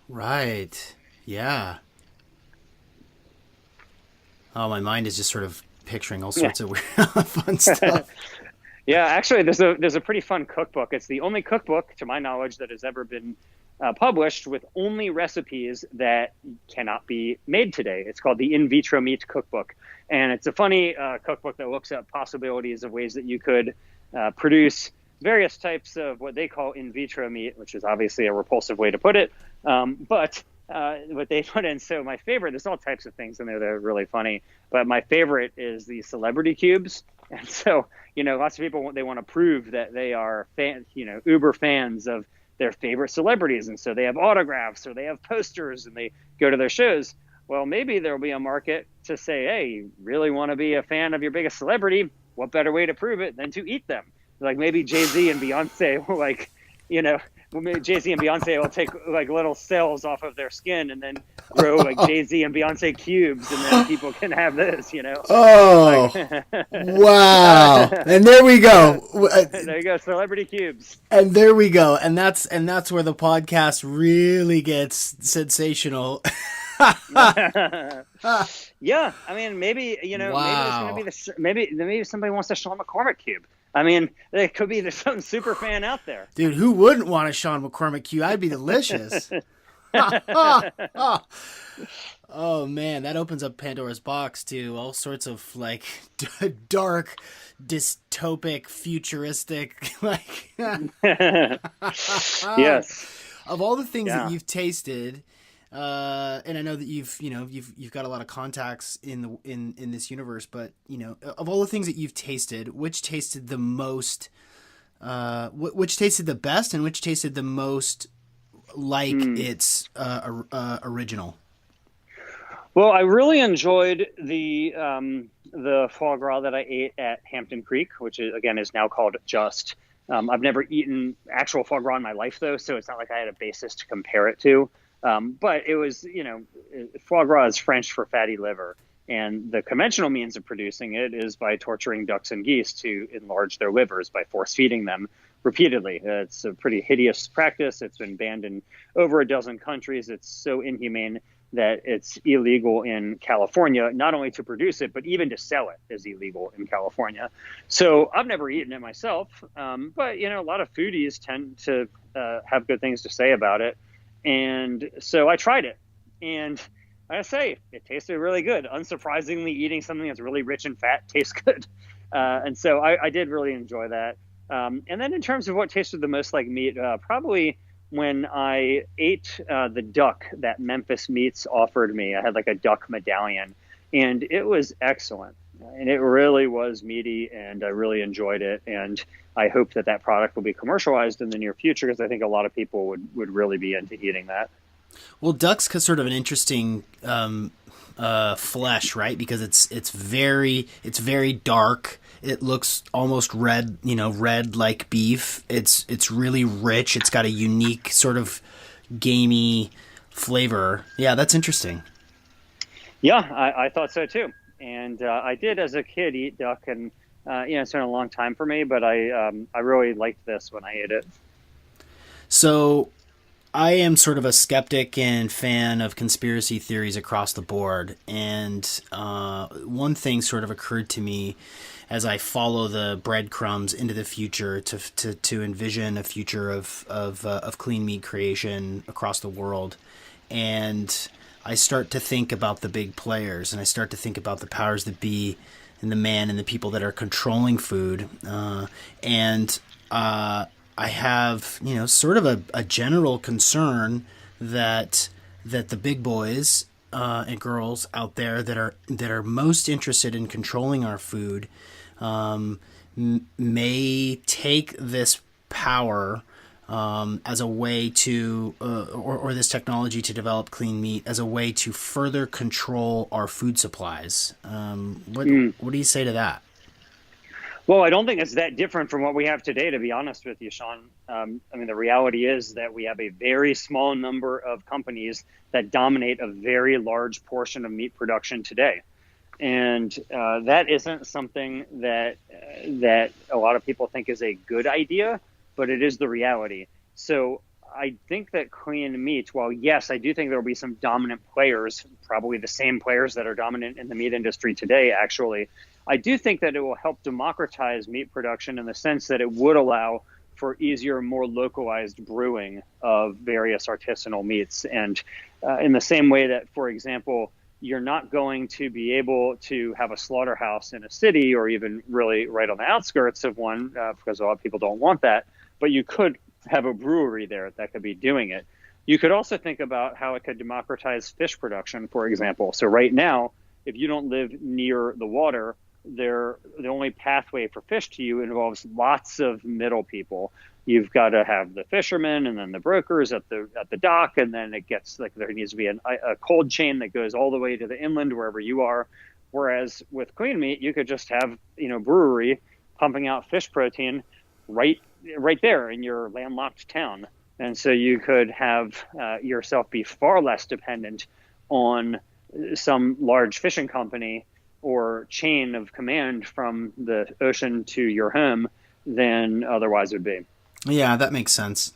Right. Yeah. Oh, my mind is just sort of picturing all sorts of weird, fun stuff. Yeah, actually, there's a pretty fun cookbook. It's the only cookbook, to my knowledge, that has ever been published with only recipes that cannot be made today. It's called the In Vitro Meat Cookbook. And it's a funny cookbook that looks at possibilities of ways that you could produce various types of what they call in vitro meat, which is obviously a repulsive way to put it. But what they put in, so my favorite, there's all types of things in there that are really funny, but my favorite is the celebrity cubes. And so, lots of people, they want to prove that they are uber fans of their favorite celebrities. And so they have autographs or they have posters and they go to their shows. Well, maybe there'll be a market to say, hey, you really want to be a fan of your biggest celebrity? What better way to prove it than to eat them? Like maybe Jay-Z and Beyonce will maybe Jay-Z and Beyonce will take like little cells off of their skin and then grow like Jay-Z and Beyonce cubes, and then people can have this, Oh, wow! And there we go. There you go, celebrity cubes. And there we go. And that's where the podcast really gets sensational. Yeah, I mean, maybe wow. maybe somebody wants a Sean McCormick cube. I mean, there's some super fan out there. Dude, who wouldn't want a Sean McCormick cube? I'd be delicious. Oh man, that opens up Pandora's box to all sorts of like dark, dystopic, futuristic Yes. Of all the things that you've tasted, and I know that you've got a lot of contacts in this universe, but of all the things that you've tasted, which tasted the most, which tasted the best, and which tasted the most like its original? Well, I really enjoyed the foie gras that I ate at Hampton Creek, which is now called Just. I've never eaten actual foie gras in my life though, so it's not like I had a basis to compare it to. But it was, foie gras is French for fatty liver. And the conventional means of producing it is by torturing ducks and geese to enlarge their livers by force feeding them repeatedly. It's a pretty hideous practice. It's been banned in over a dozen countries. It's so inhumane that it's illegal in California, not only to produce it, but even to sell it is illegal in California. So I've never eaten it myself. But, a lot of foodies tend to have good things to say about it. And so I tried it, and I gotta say, it tasted really good. Unsurprisingly, eating something that's really rich in fat tastes good. And so I did really enjoy that. And then in terms of what tasted the most like meat, probably when I ate the duck that Memphis Meats offered me. I had like a duck medallion, and it was excellent. And it really was meaty, and I really enjoyed it. And I hope that product will be commercialized in the near future, because I think a lot of people would really be into eating that. Well, duck's sort of an interesting flesh, right? Because it's very dark. It looks almost red, red like beef. It's really rich. It's got a unique sort of gamey flavor. Yeah, that's interesting. Yeah, I thought so too. And I did as a kid eat duck, and it's been a long time for me, but I really liked this when I ate it. So I am sort of a skeptic and fan of conspiracy theories across the board. And one thing sort of occurred to me as I follow the breadcrumbs into the future to envision a future of clean meat creation across the world. And I start to think about the big players, and I start to think about the powers that be and the man and the people that are controlling food. And I have, sort of a general concern that the big boys and girls out there that are most interested in controlling our food may take this power as a way to, or this technology to develop clean meat as a way to further control our food supplies. What do you say to that? Well, I don't think it's that different from what we have today, to be honest with you, Sean. The reality is that we have a very small number of companies that dominate a very large portion of meat production today. And that isn't something that a lot of people think is a good idea, but it is the reality. So I think that clean meat, while yes, I do think there will be some dominant players, probably the same players that are dominant in the meat industry today, actually, I do think that it will help democratize meat production in the sense that it would allow for easier, more localized brewing of various artisanal meats. And in the same way that, for example, you're not going to be able to have a slaughterhouse in a city or even really right on the outskirts of one because a lot of people don't want that, but you could have a brewery there that could be doing it. You could also think about how it could democratize fish production, for example. So right now, if you don't live near the water, the only pathway for fish to you involves lots of middle people. You've got to have the fishermen and then the brokers at the dock, and then it gets like there needs to be a cold chain that goes all the way to the inland wherever you are. Whereas with clean meat, you could just have brewery pumping out fish protein right there in your landlocked town. And so you could have yourself be far less dependent on some large fishing company or chain of command from the ocean to your home than otherwise would be. Yeah, that makes sense.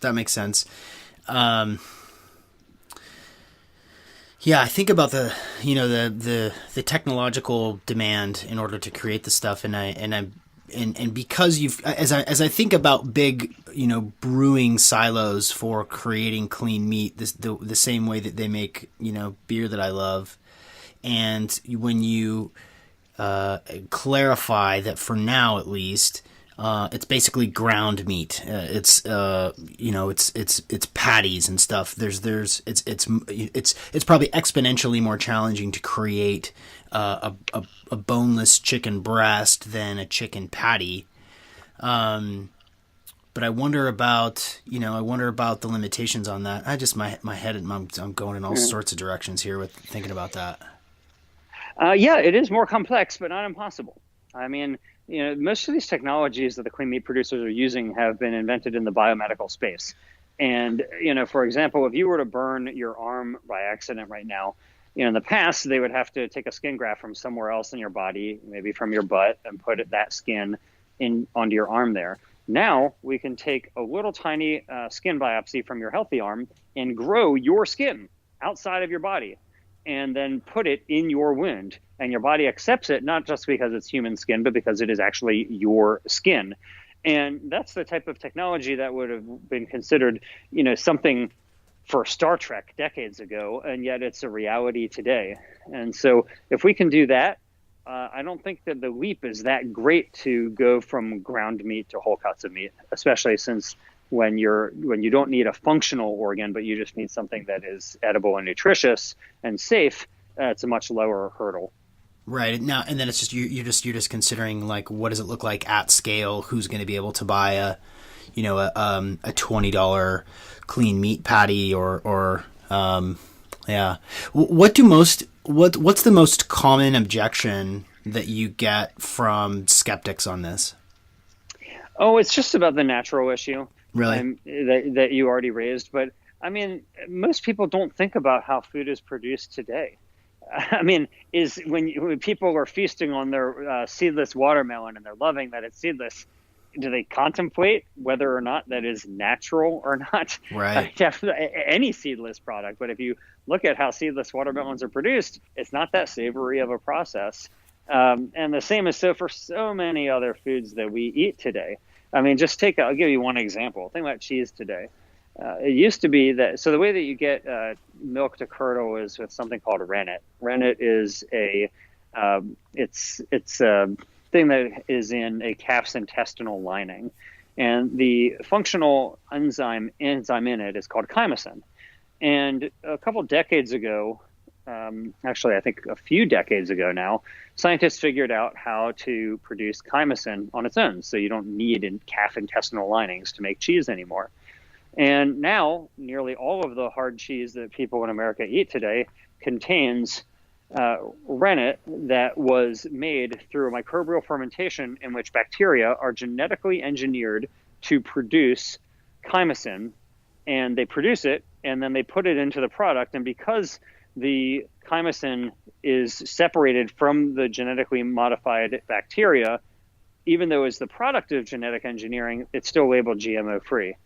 Yeah, I think about the technological demand in order to create the stuff, and because as I think about big brewing silos for creating clean meat, the same way that they make beer that I love, and when you clarify that for now at least it's basically ground meat, it's patties and stuff. It's probably exponentially more challenging to create a boneless chicken breast than a chicken patty. But I wonder about the limitations on that. My head, I'm going in all sorts of directions here with thinking about that. Yeah, it is more complex, but not impossible. I mean, most of these technologies that the clean meat producers are using have been invented in the biomedical space. And, for example, if you were to burn your arm by accident right now, in the past, they would have to take a skin graft from somewhere else in your body, maybe from your butt, and put that skin onto your arm there. Now we can take a little tiny skin biopsy from your healthy arm and grow your skin outside of your body and then put it in your wound. And your body accepts it, not just because it's human skin, but because it is actually your skin. And that's the type of technology that would have been considered, something for Star Trek decades ago, and yet it's a reality today. And so if we can do that, I don't think that the leap is that great to go from ground meat to whole cuts of meat, especially since when you don't need a functional organ, but you just need something that is edible and nutritious and safe, it's a much lower hurdle. Right now, and then it's just you're just considering like what does it look like at scale? Who's going to be able to buy a $20 clean meat patty or yeah. What's the most common objection that you get from skeptics on this? Oh, it's just about the natural issue. Really? That you already raised. But I mean, most people don't think about how food is produced today. I mean, when people are feasting on their seedless watermelon and they're loving that it's seedless, do they contemplate whether or not that is natural or not? Right. Any seedless product. But if you look at how seedless watermelons are produced, it's not that savory of a process. And the same is so for so many other foods that we eat today. I mean, I'll give you one example. Think about cheese today. It used to be that, so the way that you get milk to curdle is with something called rennet. Rennet is it's a thing that is in a calf's intestinal lining. And the functional enzyme in it is called chymosin. And a couple decades ago, actually I think a few decades ago now, scientists figured out how to produce chymosin on its own. So you don't need calf intestinal linings to make cheese anymore. And now nearly all of the hard cheese that people in America eat today contains rennet that was made through a microbial fermentation in which bacteria are genetically engineered to produce chymosin, and they produce it and then they put it into the product. And because the chymosin is separated from the genetically modified bacteria, even though it's the product of genetic engineering, it's still labeled GMO free.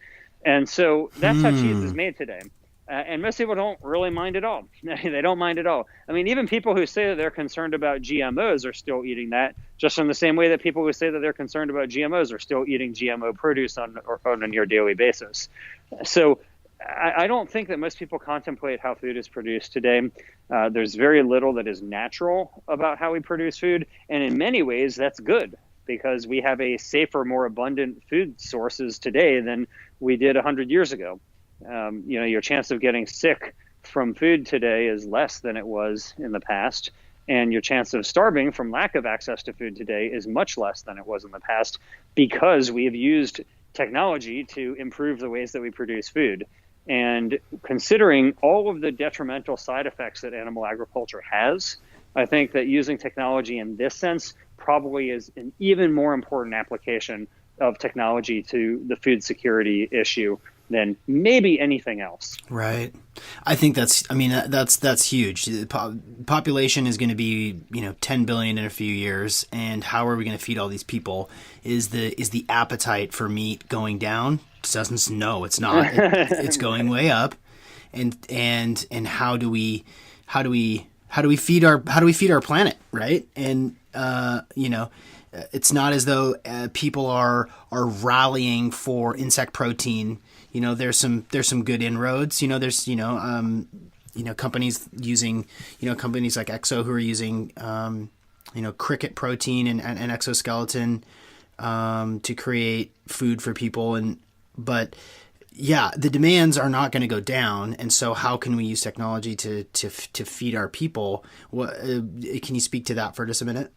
And so that's how cheese is made today. And most people don't really mind at all. They don't mind at all. I mean, even people who say that they're concerned about GMOs are still eating that, just in the same way that people who say that they're concerned about GMOs are still eating GMO produce on a near daily basis. So I don't think that most people contemplate how food is produced today. There's very little that is natural about how we produce food. And in many ways, that's good, because we have a safer, more abundant food sources today than we did 100 years ago. Your chance of getting sick from food today is less than it was in the past. And your chance of starving from lack of access to food today is much less than it was in the past, because we have used technology to improve the ways that we produce food. And considering all of the detrimental side effects that animal agriculture has, I think that using technology in this sense probably is an even more important application of technology to the food security issue than maybe anything else. Right. I think that's huge. The population is going to be, 10 billion in a few years. And how are we going to feed all these people? Is the appetite for meat going down? No, it's not. It's going way up. And how do we feed our planet? Right. And, it's not as though people are rallying for insect protein. There's some good inroads. There's companies using companies like Exo who are using cricket protein and exoskeleton to create food for people. But the demands are not going to go down. And so how can we use technology to feed our people? Can you speak to that for just a minute?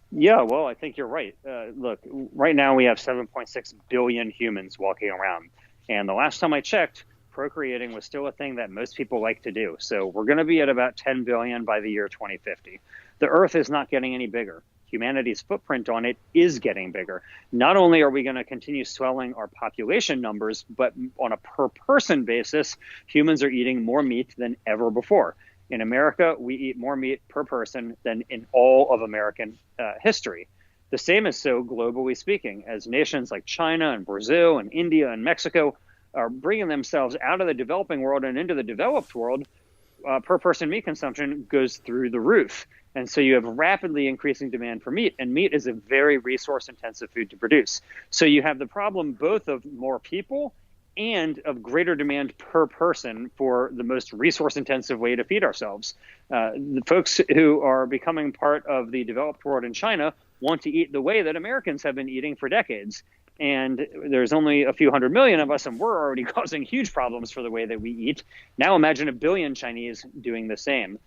Yeah, well, I think you're right. Look, right now we have 7.6 billion humans walking around. And the last time I checked, procreating was still a thing that most people like to do. So we're going to be at about 10 billion by the year 2050. The Earth is not getting any bigger. Humanity's footprint on it is getting bigger. Not only are we going to continue swelling our population numbers, but on a per person basis, humans are eating more meat than ever before. In America, we eat more meat per person than in all of American history. The same is so globally speaking, as nations like China and Brazil and India and Mexico are bringing themselves out of the developing world and into the developed world. Per person meat consumption goes through the roof. And so you have rapidly increasing demand for meat, and meat is a very resource intensive food to produce. So you have the problem both of more people and of greater demand per person for the most resource-intensive way to feed ourselves. The folks who are becoming part of the developed world in China want to eat the way that Americans have been eating for decades. And there's only a few 100 million of us, and we're already causing huge problems for the way that we eat. Now imagine 1 billion Chinese doing the same.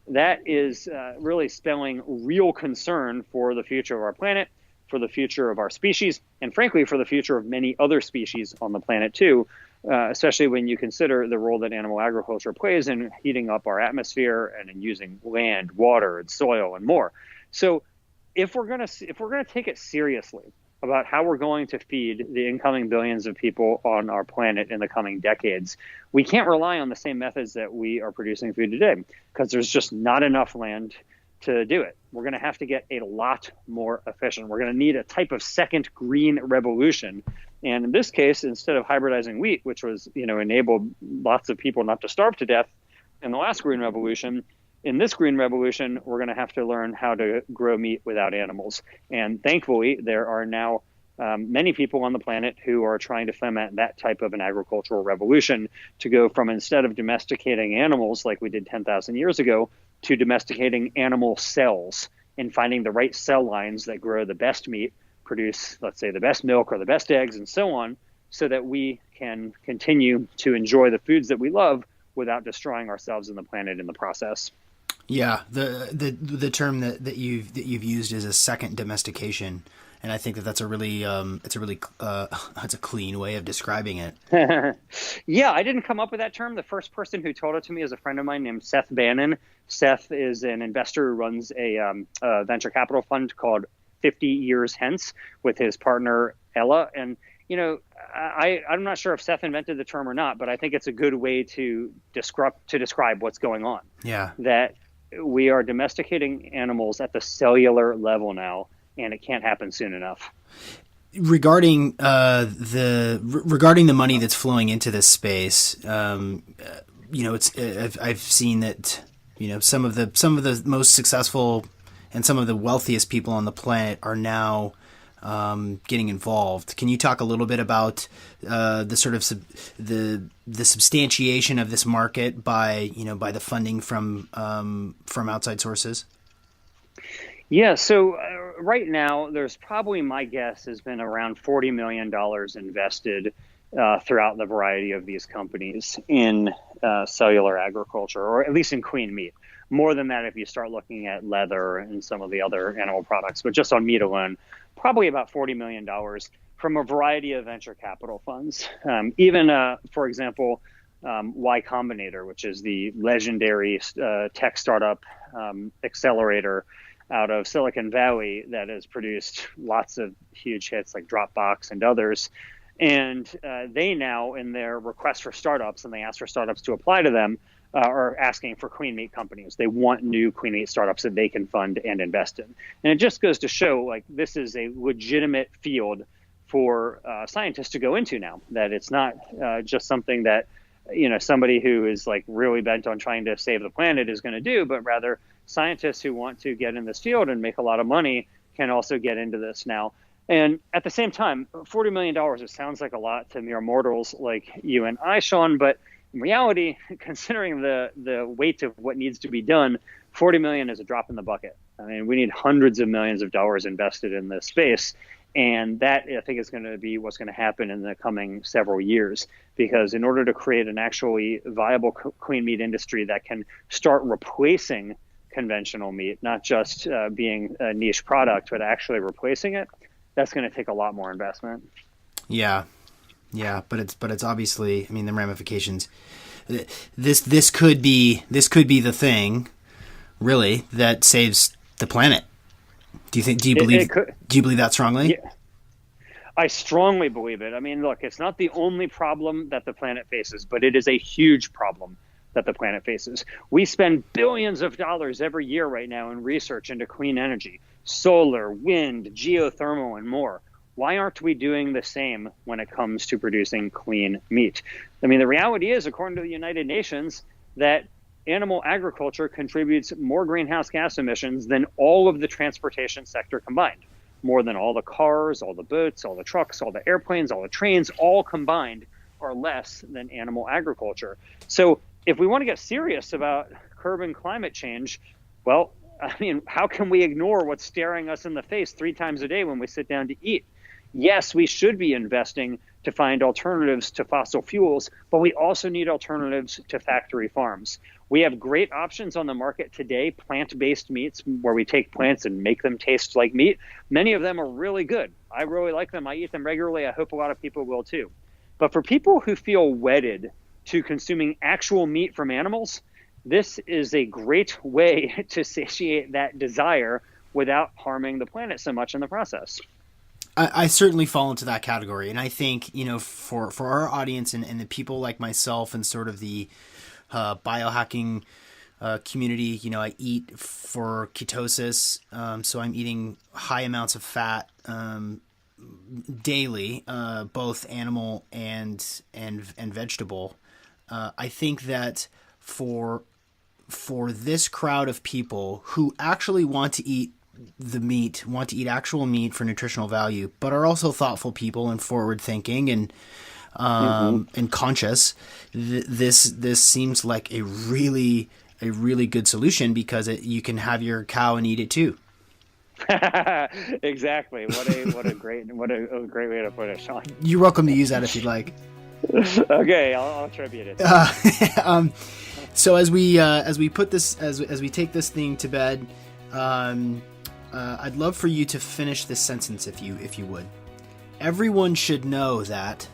That is really spelling real concern for the future of our planet, for the future of our species, and frankly, for the future of many other species on the planet too, especially when you consider the role that animal agriculture plays in heating up our atmosphere and in using land, water, and soil, and more. So if we're gonna take it seriously about how we're going to feed the incoming billions of people on our planet in the coming decades, we can't rely on the same methods that we are producing food today, because there's just not enough land to do it. We're going to have to get a lot more efficient. We're going to need a type of second green revolution. And in this case, instead of hybridizing wheat, which was, enabled lots of people not to starve to death in the last green revolution, in this green revolution, we're going to have to learn how to grow meat without animals. And thankfully, there are now many people on the planet who are trying to foment that type of an agricultural revolution, to go from, instead of domesticating animals like we did 10,000 years ago, to domesticating animal cells and finding the right cell lines that grow the best meat, produce, let's say, the best milk or the best eggs and so on, so that we can continue to enjoy the foods that we love without destroying ourselves and the planet in the process. Yeah, the term that you've used is a second domestication, and I think that's a really it's a clean way of describing it. Yeah, I didn't come up with that term. The first person who told it to me is a friend of mine named Seth Bannon. Seth is an investor who runs a venture capital fund called 50 Years Hence with his partner Ella. And I'm not sure if Seth invented the term or not, but I think it's a good way to describe what's going on. Yeah, that we are domesticating animals at the cellular level now, and it can't happen soon enough. regarding the money that's flowing into this space, I've seen that some of the most successful and some of the wealthiest people on the planet are now getting involved. Can you talk a little bit about the sort of the substantiation of this market by the funding from outside sources? Yeah, so right now, there's probably, my guess has been around $40 million invested throughout the variety of these companies in cellular agriculture, or at least in clean meat. More than that if you start looking at leather and some of the other animal products, but just on meat alone, probably about $40 million from a variety of venture capital funds. For example, Y Combinator, which is the legendary tech startup accelerator out of Silicon Valley that has produced lots of huge hits like Dropbox and others. And they now, in their request for startups, and they ask for startups to apply to them, are asking for clean meat companies. They want new clean meat startups that they can fund and invest in. And it just goes to show, like, this is a legitimate field for scientists to go into now, that it's not just something that somebody who is like really bent on trying to save the planet is going to do, but rather scientists who want to get in this field and make a lot of money can also get into this now. And at the same time, $40 million, it sounds like a lot to mere mortals like you and I, Sean, but in reality, considering the weight of what needs to be done, 40 million is a drop in the bucket. I mean, we need hundreds of millions of dollars invested in this space. And that, I think, is going to be what's going to happen in the coming several years, because in order to create an actually viable clean meat industry that can start replacing conventional meat, not just being a niche product, but actually replacing it, that's going to take a lot more investment. Yeah, but it's obviously, I mean, the ramifications. This could be the thing, really, that saves the planet. Do you believe that strongly? Yeah, I strongly believe it. I mean, look, it's not the only problem that the planet faces, but it is a huge problem that the planet faces. We spend billions of dollars every year right now in research into clean energy, solar, wind, geothermal, and more. Why aren't we doing the same when it comes to producing clean meat? I mean, the reality is, according to the United Nations, that animal agriculture contributes more greenhouse gas emissions than all of the transportation sector combined. More than all the cars, all the boats, all the trucks, all the airplanes, all the trains, all combined are less than animal agriculture. So if we want to get serious about curbing climate change, well, I mean, how can we ignore what's staring us in the face 3 times a day when we sit down to eat? Yes, we should be investing to find alternatives to fossil fuels, but we also need alternatives to factory farms. We have great options on the market today, plant-based meats, where we take plants and make them taste like meat. Many of them are really good. I really like them. I eat them regularly. I hope a lot of people will too. But for people who feel wedded to consuming actual meat from animals, this is a great way to satiate that desire without harming the planet so much in the process. I certainly fall into that category. And I think, for our audience and the people like myself and sort of the biohacking community, I eat for ketosis. So I'm eating high amounts of fat daily, both animal and vegetable. I think that for this crowd of people who actually want to eat actual meat for nutritional value, but are also thoughtful people and forward thinking and conscious, this seems like a really good solution, because you can have your cow and eat it too. Exactly. What a great way to put it, Sean. You're welcome to use that if you'd like. Okay, I'll attribute it. So as we put this, as we take this thing to bed, I'd love for you to finish this sentence if you would. Everyone should know that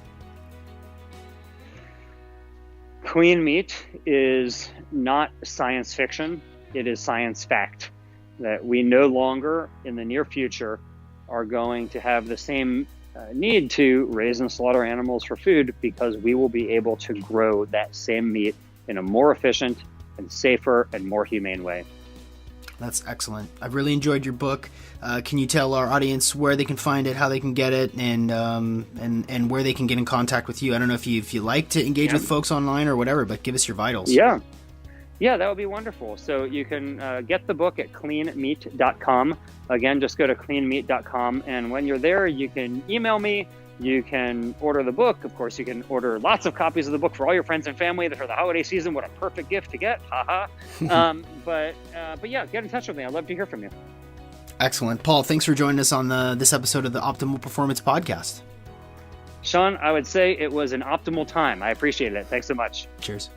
clean meat is not science fiction. It is science fact. That we no longer in the near future are going to have the same need to raise and slaughter animals for food, because we will be able to grow that same meat in a more efficient and safer and more humane way. That's excellent. I've really enjoyed your book. Can you tell our audience where they can find it, how they can get it, and where they can get in contact with you? I don't know if you like to engage with folks online or whatever, but give us your vitals. Yeah, that would be wonderful. So you can get the book at cleanmeat.com. Again, just go to cleanmeat.com. And when you're there, you can email me. You can order the book. Of course, you can order lots of copies of the book for all your friends and family for the holiday season. What a perfect gift to get. Haha. But yeah, get in touch with me. I'd love to hear from you. Excellent. Paul, thanks for joining us on this episode of the Optimal Performance Podcast. Sean, I would say it was an optimal time. I appreciate it. Thanks so much. Cheers.